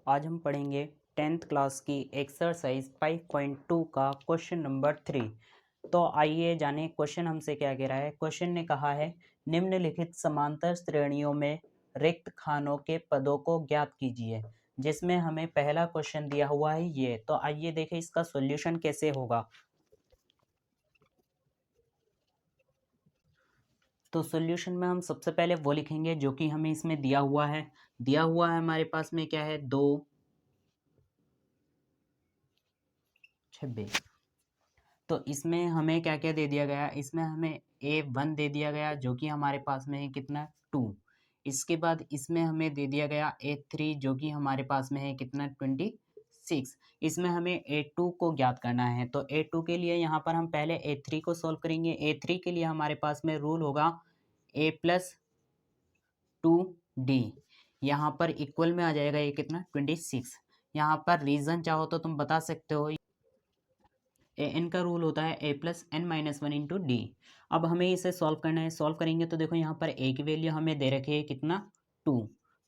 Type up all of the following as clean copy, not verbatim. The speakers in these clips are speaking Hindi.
आज हम पढ़ेंगे 10th क्लास की एक्सरसाइज 5.2 का क्वेश्चन नंबर 3। तो आइए जाने क्वेश्चन हमसे क्या कह रहा है। क्वेश्चन ने कहा है निम्नलिखित समांतर श्रेणियों में रिक्त खानों के पदों को ज्ञात कीजिए, जिसमें हमें पहला क्वेश्चन दिया हुआ है ये। तो आइए देखें इसका सॉल्यूशन कैसे होगा। तो सॉल्यूशन में हम सबसे पहले वो लिखेंगे जो कि हमें इसमें दिया हुआ है। दिया हुआ है हमारे पास में क्या है, 2 26। तो इसमें हमें क्या क्या दे दिया गया, इसमें हमें A1 दे दिया गया जो कि हमारे पास में है कितना 2। इसके बाद इसमें हमें दे दिया गया A3 जो कि हमारे पास में है कितना 26। इसमें हमें A2 को ज्ञात करना है। तो A2 के लिए यहाँ पर हम पहले A3 को सॉल्व करेंगे। A3 के लिए हमारे पास में रूल होगा A+2D। यहाँ पर इक्वल में आ जाएगा ये कितना 26। यहाँ पर रीजन चाहो तो तुम बता सकते हो। ए एन का रूल होता है A+n-1 इंटू डी। अब हमें इसे सॉल्व करना है। सॉल्व करेंगे तो देखो यहाँ पर ए की वैल्यू हमें दे रखी है कितना 2,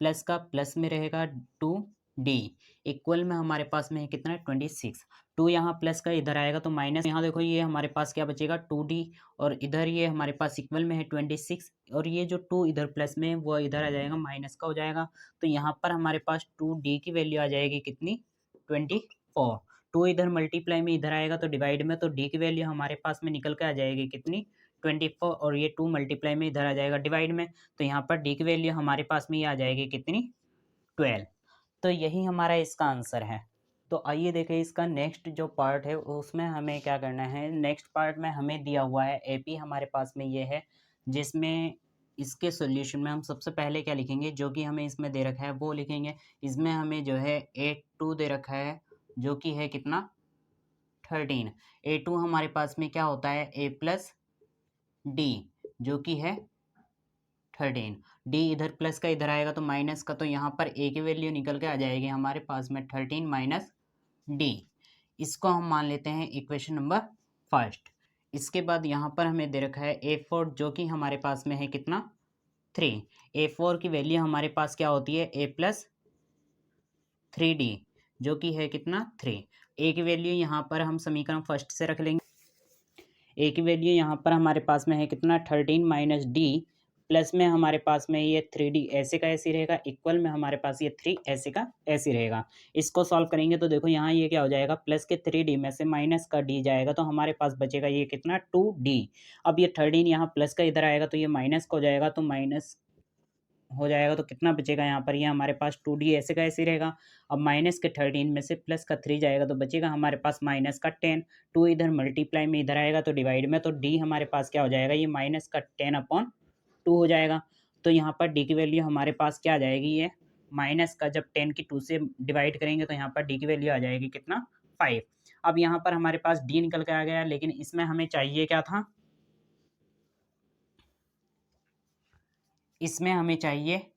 प्लस का प्लस में रहेगा 2D, इक्वल में हमारे पास में है कितना 26। 2 यहाँ प्लस का इधर आएगा तो माइनस, यहाँ देखो ये हमारे पास क्या बचेगा 2D, और इधर ये हमारे पास इक्वल में है 26, और ये जो 2 इधर प्लस में है वो इधर आ जाएगा माइनस का हो जाएगा। तो यहाँ पर हमारे पास 2D की वैल्यू आ जाएगी कितनी 24। 2 इधर मल्टीप्लाई में इधर आएगा तो डिवाइड में, तो डी की वैल्यू हमारे पास में निकल के आ जाएगी कितनी 24, और ये 2 मल्टीप्लाई में इधर आ जाएगा डिवाइड में, तो यहाँ पर डी की वैल्यू हमारे पास में ये आ जाएगी कितनी 12। तो यही हमारा इसका आंसर है। तो आइए देखें इसका नेक्स्ट जो पार्ट है उसमें हमें क्या करना है। नेक्स्ट पार्ट में हमें दिया हुआ है एपी हमारे पास में ये है, जिसमें इसके सॉल्यूशन में हम सबसे पहले क्या लिखेंगे जो कि हमें इसमें दे रखा है वो लिखेंगे। इसमें हमें जो है A2 दे रखा है जो कि है कितना 13। A2 हमारे पास में क्या होता है A+D जो कि है 13। डी इधर प्लस का इधर आएगा तो माइनस का, तो यहाँ पर ए की वैल्यू निकल के आ जाएगी हमारे पास में 13 माइनस डी। इसको हम मान लेते हैं इक्वेशन नंबर फर्स्ट। इसके बाद यहाँ पर हमें दे रखा है A4 जो कि हमारे पास में है कितना 3। A4 की वैल्यू हमारे पास क्या होती है A+3D जो कि है कितना 3। ए की वैल्यू यहाँ पर हम समीकरण फर्स्ट से रख लेंगे। ए की वैल्यू यहाँ पर हमारे पास में है कितना 13 माइनस डी, प्लस में हमारे पास में ये 3D ऐसे का ऐसे रहेगा, इक्वल में हमारे पास ये 3 ऐसे का ऐसे रहेगा। इसको सॉल्व करेंगे तो देखो यहाँ ये क्या हो जाएगा, प्लस के 3D में से माइनस का डी जाएगा तो हमारे पास बचेगा ये कितना 2D। अब ये 13 यहाँ प्लस का इधर आएगा तो ये माइनस का हो जाएगा, तो माइनस हो जाएगा तो कितना बचेगा यहाँ पर, ये हमारे पास 2D ऐसे का ऐसे रहेगा। अब माइनस के 13 में से प्लस का 3 जाएगा तो बचेगा हमारे पास माइनस का 10। 2 इधर मल्टीप्लाई में इधर आएगा तो डिवाइड में, तो डी हमारे पास क्या हो जाएगा ये माइनस का 10/2 हो जाएगा। तो यहाँ पर डी की वैल्यू हमारे पास क्या आ जाएगी, ये माइनस का जब 10 की 2 से डिवाइड करेंगे तो यहाँ पर डी की वैल्यू आ जाएगी कितना 5। अब यहाँ पर हमारे पास डी निकल के आ गया, लेकिन इसमें हमें चाहिए क्या था, इसमें हमें चाहिए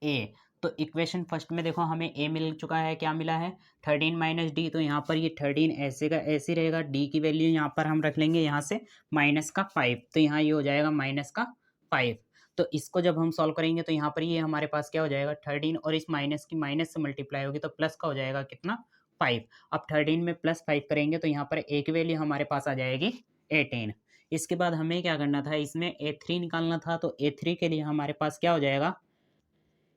ए। तो इक्वेशन फर्स्ट में देखो हमें ए मिल चुका है, क्या मिला है 13 माइनस डी, तो यहाँ पर ये 13 ऐसे का ऐसे रहेगा। डी की वैल्यू यहाँ पर हम रख लेंगे यहाँ से माइनस का 5, तो यहाँ ये हो जाएगा माइनस का 5। तो इसको जब हम सॉल्व करेंगे तो यहाँ पर ये हमारे पास क्या हो जाएगा 13, और इस माइनस की माइनस से मल्टीप्लाई होगी तो प्लस का हो जाएगा कितना 5। अब 13 में प्लस 5 करेंगे तो यहाँ पर ए की वैल्यू हमारे पास आ जाएगी 18। इसके बाद हमें क्या करना था, इसमें A3 निकालना था। तो A3 के लिए हमारे पास क्या हो जाएगा,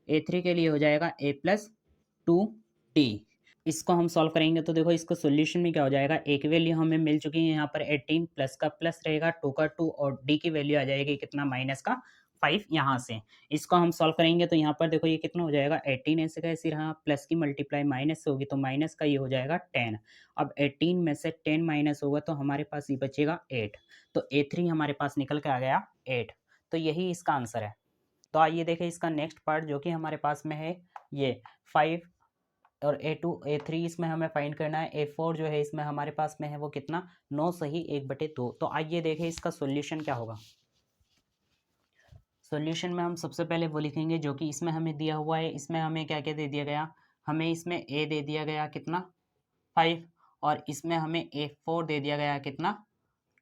A3 के लिए हो जाएगा A+2D। इसको हम सॉल्व करेंगे तो देखो इसको सॉल्यूशन में क्या हो जाएगा, ए की वैल्यू हमें मिल चुकी है यहाँ पर 18, प्लस का प्लस रहेगा 2 का 2, और डी की वैल्यू आ जाएगी कितना माइनस का 5 यहाँ से। इसको हम सॉल्व करेंगे तो यहाँ पर देखो ये कितना हो जाएगा 18 ऐसे का ऐसे रहा, प्लस की मल्टीप्लाई माइनस से होगी तो माइनस का ये हो जाएगा 10। अब 18 में से 10 माइनस होगा तो हमारे पास ये बचेगा 8। तो A3 हमारे पास निकल के आ गया 8। तो यही इसका आंसर है। तो आइए देखें इसका नेक्स्ट पार्ट जो कि हमारे पास में है ये 5, और A2 A3 इसमें हमें फाइंड करना है। A4 जो है इसमें हमारे पास में है वो कितना 9 सही 1/2। तो आइए देखें इसका सॉल्यूशन क्या होगा। सॉल्यूशन में हम सबसे पहले वो लिखेंगे जो कि इसमें हमें दिया हुआ है। इसमें हमें क्या क्या दे दिया गया, हमें इसमें A दे दिया गया कितना 5, और इसमें हमें A4 दे दिया गया कितना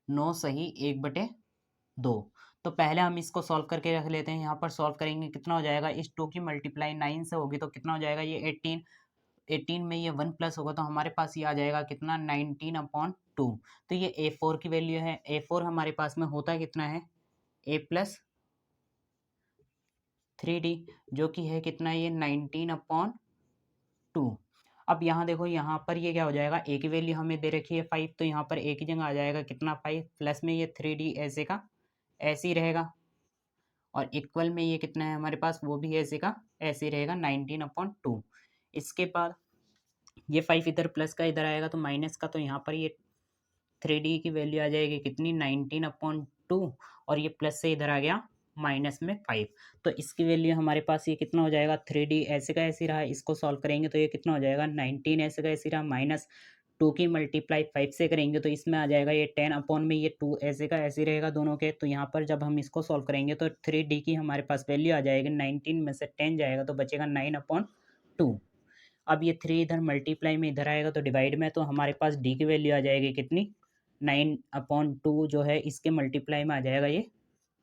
9 सही 1/2। तो पहले हम इसको सॉल्व करके रख लेते हैं। यहाँ पर सॉल्व करेंगे कितना हो जाएगा, इस 2 की मल्टीप्लाई 9 से होगी तो कितना हो जाएगा ये 18। 18 में ये 1 प्लस होगा तो हमारे पास ये आ जाएगा कितना 19/2। तो ये A4 की वैल्यू है। A4 हमारे पास में होता कितना है A+3D, जो कि है कितना ये 19/2। अब यहाँ देखो, यहाँ पर ये क्या हो जाएगा, ए की वैल्यू हमें दे रखी है 5, तो यहाँ पर ए की जगह आ जाएगा कितना 5, प्लस में ये 3D ऐसे का ऐसे ही रहेगा, और इक्वल में ये कितना है हमारे पास, वो भी ऐसे का ऐसे ही रहेगा 19/2। इसके बाद ये 5 इधर प्लस का इधर आएगा तो माइनस का, तो यहाँ पर ये 3D की वैल्यू आ जाएगी कितनी 19/2, और ये प्लस से इधर आ गया माइनस में 5। तो इसकी वैल्यू हमारे पास ये कितना हो जाएगा 3D ऐसे का ऐसे रहा, इसको सॉल्व करेंगे तो ये कितना हो जाएगा 19 ऐसे का ऐसे रहा, माइनस 2 की मल्टीप्लाई 5 से करेंगे तो इसमें आ जाएगा ये 10 में ये 2 ऐसे का ऐसे रहेगा दोनों के। तो यहाँ पर जब हम इसको सॉल्व करेंगे तो 3D की हमारे पास वैल्यू आ जाएगी 19 में से 10 जाएगा तो बचेगा 9/2। अब ये 3 इधर मल्टीप्लाई में इधर आएगा तो डिवाइड में, तो हमारे पास डी की वैल्यू आ जाएगी कितनी 9/2 जो है, इसके मल्टीप्लाई में आ जाएगा ये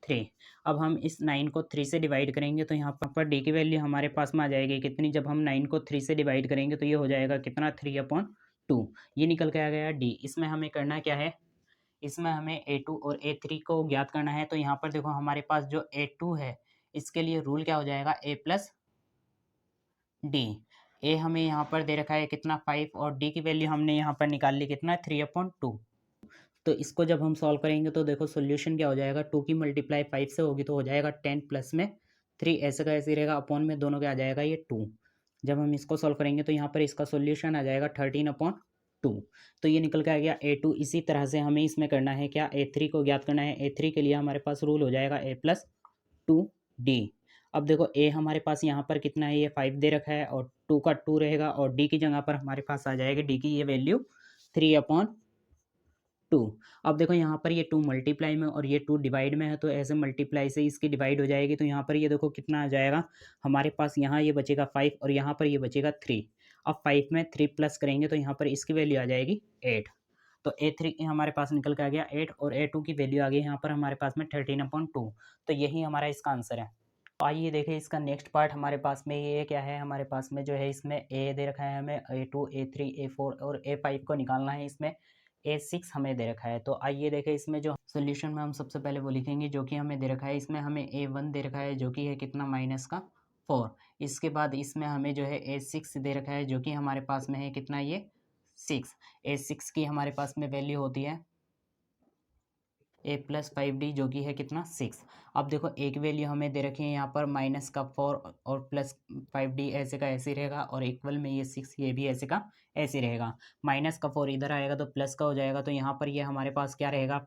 3। अब हम इस 9 को 3 से डिवाइड करेंगे तो यहाँ पर डी की वैल्यू हमारे पास में आ जाएगी कितनी, जब हम 9 को 3 से डिवाइड करेंगे तो ये हो जाएगा कितना 3/2। ये निकल के आ गया डी। इसमें हमें करना क्या है, इसमें हमें A2 और A3 को ज्ञात करना है। तो यहाँ पर देखो हमारे पास जो A2 है इसके लिए रूल क्या हो जाएगा A+D। ए हमें यहाँ पर दे रखा है कितना 5, और डी की वैल्यू हमने यहाँ पर निकाल ली कितना 3/2। तो इसको जब हम सॉल्व करेंगे तो देखो सोल्यूशन क्या हो जाएगा, 2 की मल्टीप्लाई 5 से होगी तो हो जाएगा 10 प्लस में 3 ऐसे का ऐसे रहेगा, अपॉन में दोनों के आ जाएगा ये 2। जब हम इसको सॉल्व करेंगे तो यहाँ पर इसका सोल्यूशन आ जाएगा 13/2। तो ये निकल के आ गया A2। इसी तरह से हमें इसमें करना है क्या, A3 को ज्ञात करना है। A3 के लिए हमारे पास रूल हो जाएगा A+2D। अब देखो ए हमारे पास यहाँ पर कितना है, ये 5 दे रखा है, और 2 का 2 रहेगा, और डी की जगह पर हमारे पास आ जाएगी डी की ये वैल्यू 3/2। अब देखो यहाँ पर ये 2 मल्टीप्लाई में और ये 2 डिवाइड में है, तो ऐसे मल्टीप्लाई से इसकी डिवाइड हो जाएगी। तो यहाँ पर ये देखो कितना आ जाएगा हमारे पास, यहाँ ये बचेगा 5 और यहाँ पर ये बचेगा 3। अब 5 में 3 प्लस करेंगे तो यहाँ पर इसकी वैल्यू आ जाएगी 8। तो A3 हमारे पास निकल के आ गया 8, और A2 की वैल्यू आ गई यहाँ पर हमारे पास में 13/2। तो यही हमारा इसका आंसर है। आइए देखें इसका नेक्स्ट पार्ट हमारे पास में ये क्या है, हमारे पास में जो है इसमें ए दे रखा है हमें A2 A3 A4 और A5 को निकालना है। इसमें A6 हमें दे रखा है। तो आइए देखें इसमें जो सोल्यूशन में हम सबसे पहले वो लिखेंगे जो कि हमें दे रखा है। इसमें हमें A1 दे रखा है जो कि है कितना -4। इसके बाद इसमें हमें जो है A6 दे रखा है जो कि हमारे पास में है कितना ये 6। A6 की हमारे पास में वैल्यू होती है A+5D जो कि है कितना 6। अब देखो एक वैल्यू हमें दे रखी है यहाँ पर -4 और +5D ऐसे का ऐसे रहेगा, और इक्वल में ये 6 ये भी ऐसे का ऐसे रहेगा। -4 इधर आएगा तो प्लस का हो जाएगा, तो यहाँ पर ये हमारे पास क्या रहेगा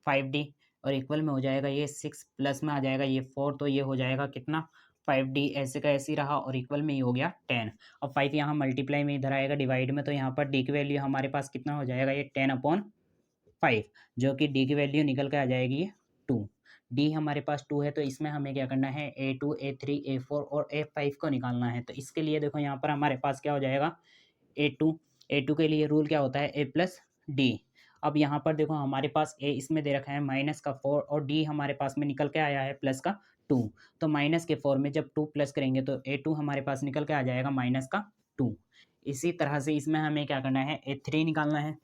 5D, और इक्वल में हो जाएगा ये 6, प्लस में आ जाएगा ये 4, तो ये हो जाएगा कितना 5D ऐसे का ऐसे रहा, और इक्वल में ये हो गया 10। अब 5 यहाँ मल्टीप्लाई में इधर आएगा डिवाइड में, तो यहाँ पर डी की वैल्यू हमारे पास कितना हो जाएगा ये 10/5, जो कि डी की वैल्यू निकल के आ जाएगी 2। डी हमारे पास 2 है, तो इसमें हमें क्या करना है A2 A3 A4 और A5 को निकालना है। तो इसके लिए देखो यहाँ पर हमारे पास क्या हो जाएगा A2 के लिए रूल क्या होता है A+D। अब यहाँ पर देखो हमारे पास ए इसमें दे रखा है -4, और डी हमारे पास में निकल के आया है +2। तो -4 में जब 2 प्लस करेंगे तो A2 हमारे पास निकल के आ जाएगा -2। इसी तरह से इसमें हमें क्या करना है A3 निकालना है।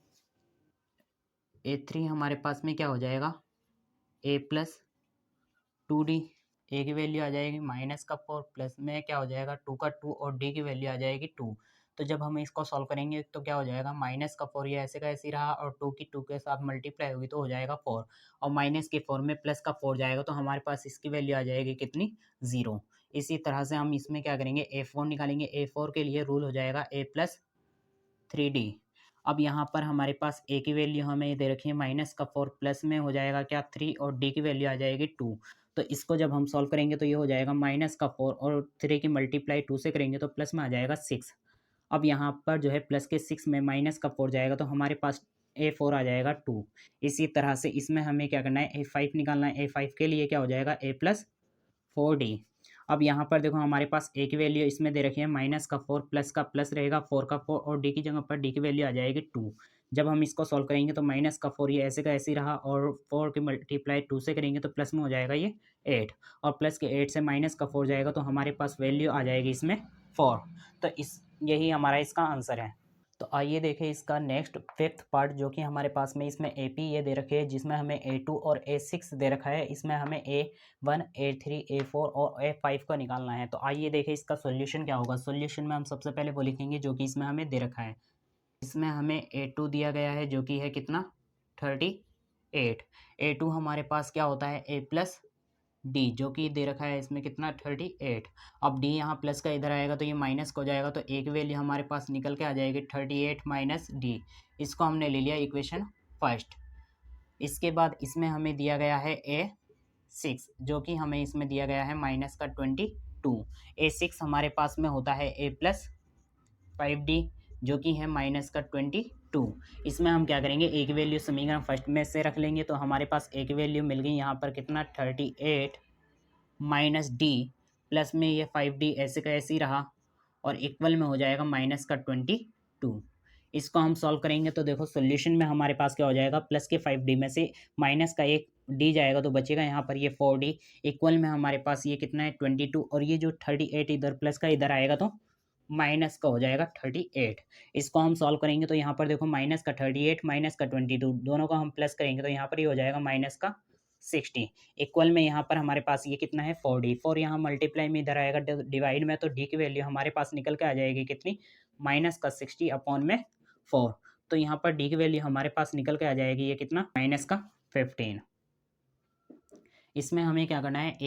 A3 हमारे पास में क्या हो जाएगा A+2D। ए की वैल्यू आ जाएगी -4, प्लस में क्या हो जाएगा 2 का 2, और डी की वैल्यू आ जाएगी 2। तो जब हम इसको सॉल्व करेंगे तो क्या हो जाएगा -4 ये ऐसे का ऐसे ही रहा, और 2 की 2 के साथ मल्टीप्लाई होगी तो हो जाएगा 4, और -4 में +4 जाएगा तो हमारे पास इसकी वैल्यू आ जाएगी कितनी 0। इसी तरह से हम इसमें क्या करेंगे A4 निकालेंगे। A4 के लिए रूल हो जाएगा A+3D। अब यहाँ पर हमारे पास ए की वैल्यू हमें दे रखी है -4, प्लस में हो जाएगा क्या 3, और डी की वैल्यू आ जाएगी 2। तो इसको जब हम सॉल्व करेंगे तो ये हो जाएगा -4 और 3 की मल्टीप्लाई 2 से करेंगे तो प्लस में आ जाएगा 6। अब यहाँ पर जो है प्लस के 6 में -4 जाएगा तो हमारे पास A4 आ जाएगा 2। इसी तरह से इसमें हमें क्या करना है A5 निकालना है। A5 के लिए क्या हो जाएगा A+4D। अब यहाँ पर देखो हमारे पास ए की वैल्यू इसमें दे रखी है -4, प्लस का प्लस रहेगा 4 का 4, और डी की जगह पर डी की वैल्यू आ जाएगी 2। जब हम इसको सॉल्व करेंगे तो -4 ये ऐसे का ऐसे ही रहा, और 4 की मल्टीप्लाई 2 से करेंगे तो प्लस में हो जाएगा ये 8, और प्लस के 8 से -4 जाएगा तो हमारे पास वैल्यू आ जाएगी इसमें 4। तो यही हमारा इसका आंसर है। तो आइए देखें इसका नेक्स्ट 5th पार्ट, जो कि हमारे पास में इसमें AP ये दे रखे हैं, जिसमें हमें A2 और A6 दे रखा है। इसमें हमें A1, A3, A4 और A5 का निकालना है। तो आइए देखें इसका सॉल्यूशन क्या होगा। सॉल्यूशन में हम सबसे पहले वो लिखेंगे जो कि इसमें हमें दे रखा है। इसमें हमें A2 दिया गया है, जो कि है कितना 38। A2 हमारे पास क्या होता है A प्लस डी, जो कि दे रखा है इसमें कितना 38। अब डी यहाँ प्लस का इधर आएगा तो ये माइनस को जाएगा, तो एक वैल्यू हमारे पास निकल के आ जाएगी 38 माइनस डी। इसको हमने ले लिया इक्वेशन फर्स्ट। इसके बाद इसमें हमें दिया गया है A6, जो कि हमें इसमें दिया गया है माइनस का 22। A6 हमारे पास में होता है A प्लस 5D, जो कि है माइनस का 22। इसमें हम क्या करेंगे, एक वैल्यू समीकरण फर्स्ट में से रख लेंगे, तो हमारे पास एक वैल्यू मिल गई यहाँ पर कितना 38 माइनस डी, प्लस में ये 5D ऐसे का ऐसे ही रहा, और इक्वल में हो जाएगा माइनस का 22। इसको हम सॉल्व करेंगे तो देखो सोल्यूशन में हमारे पास क्या हो जाएगा, प्लस के 5D में से माइनस का एक डी जाएगा तो बचेगा यहाँ पर ये 4D, इक्वल में हमारे पास ये कितना है 22, और ये जो 38 इधर प्लस का इधर आएगा तो माइनस का हो जाएगा 38। इसको हम सॉल्व करेंगे तो यहाँ पर देखो माइनस का 38 माइनस का 22, दोनों को हम प्लस करेंगे तो यहाँ पर ये हो जाएगा माइनस का 60। इक्वल में यहाँ पर हमारे पास ये कितना है 4D, 4 यहाँ मल्टीप्लाई में इधर आएगा डिवाइड में, तो डी की वैल्यू हमारे पास निकल के आ जाएगी कितनी, माइनस का 60 अपॉन में 4। तो यहाँ पर डी की वैल्यू हमारे पास निकल के आ जाएगी ये कितना, माइनस का 15। इसमें हमें क्या करना है,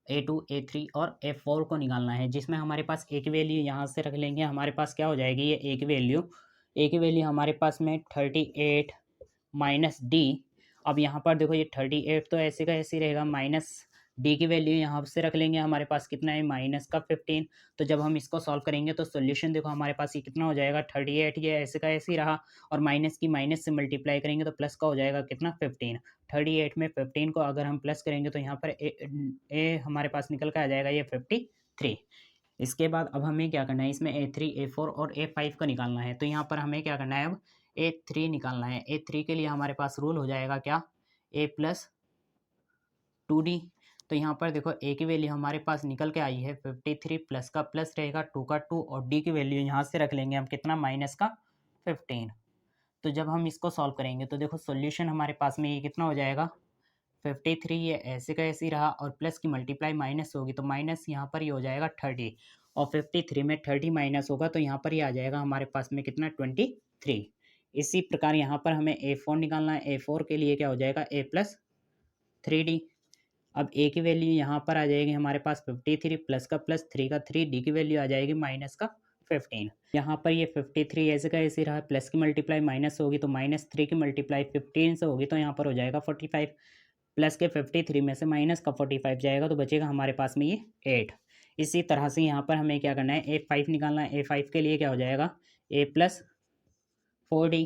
A2, A3 और A4 को निकालना है, जिसमें हमारे पास एक वैल्यू यहाँ से रख लेंगे। हमारे पास क्या हो जाएगी, ये एक वैल्यू हमारे पास में 38 माइनस डी। अब यहाँ पर देखो ये 38 तो ऐसे का ऐसे ही रहेगा, माइनस डी की वैल्यू यहाँ से रख लेंगे, हमारे पास कितना है माइनस का 15। तो जब हम इसको सॉल्व करेंगे तो सोल्यूशन देखो हमारे पास ये कितना हो जाएगा 38, ये ऐसे का ऐसे ही रहा, और माइनस की माइनस से मल्टीप्लाई करेंगे तो प्लस का हो जाएगा कितना 15। 38 में 15 को अगर हम प्लस करेंगे तो यहाँ पर ए हमारे पास निकल कर आ जाएगा ये 53। इसके बाद अब हमें क्या करना है, इसमें A3, A4 और A5 का निकालना है। तो यहाँ पर हमें क्या करना है, अब A3 निकालना है। A3 के लिए हमारे पास रूल हो जाएगा क्या, A प्लस 2D। तो यहाँ पर देखो A की वैल्यू हमारे पास निकल के आई है 53, प्लस का प्लस रहेगा 2 का 2, और D की वैल्यू यहाँ से रख लेंगे हम कितना, माइनस का 15। तो जब हम इसको सॉल्व करेंगे तो देखो सोल्यूशन हमारे पास में ये कितना हो जाएगा 53, ये ऐसे का ऐसे ही रहा, और प्लस की मल्टीप्लाई माइनस होगी तो माइनस यहाँ पर ये हो जाएगा 30, और 53 में 30 माइनस होगा तो यहाँ पर ये आ जाएगा हमारे पास में कितना 23। इसी प्रकार यहाँ पर हमें A4 निकालना है। A4 के लिए क्या हो जाएगा A प्लस 3D। अब A की वैल्यू यहाँ पर आ जाएगी हमारे पास 53, प्लस का प्लस 3 का 3, D की वैल्यू आ जाएगी माइनस का 15। यहाँ पर ये 53 ऐसे का ऐसे रहा, प्लस की मल्टीप्लाई माइनस होगी तो माइनस 3 की मल्टीप्लाई 15 से होगी तो यहाँ पर हो जाएगा 45, प्लस के 53 में से माइनस का 45 जाएगा तो बचेगा हमारे पास में ये 8। इसी तरह से यहाँ पर हमें क्या करना है, A5 निकालना है। A5 के लिए क्या हो जाएगा A प्लस 4D।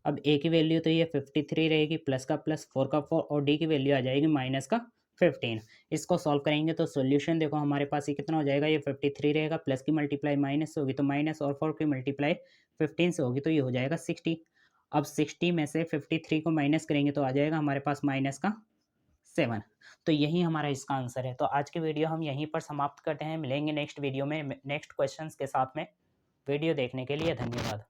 अब A की वैल्यू तो ये 53 रहेगी, प्लस का प्लस 4 का 4, और D की वैल्यू आ जाएगी माइनस का 15। इसको सॉल्व करेंगे तो सॉल्यूशन देखो हमारे पास ये कितना हो जाएगा, ये 53 रहेगा, प्लस की मल्टीप्लाई माइनस होगी तो माइनस, और 4 की मल्टीप्लाई 15 से होगी तो ये हो जाएगा 60। अब 60 में से 53 को माइनस करेंगे तो आ जाएगा हमारे पास माइनस का 7। तो यही हमारा इसका आंसर है। तो आज की वीडियो हम यहीं पर समाप्त करते हैं, मिलेंगे नेक्स्ट वीडियो में नेक्स्ट क्वेश्चंस के साथ में। वीडियो देखने के लिए धन्यवाद।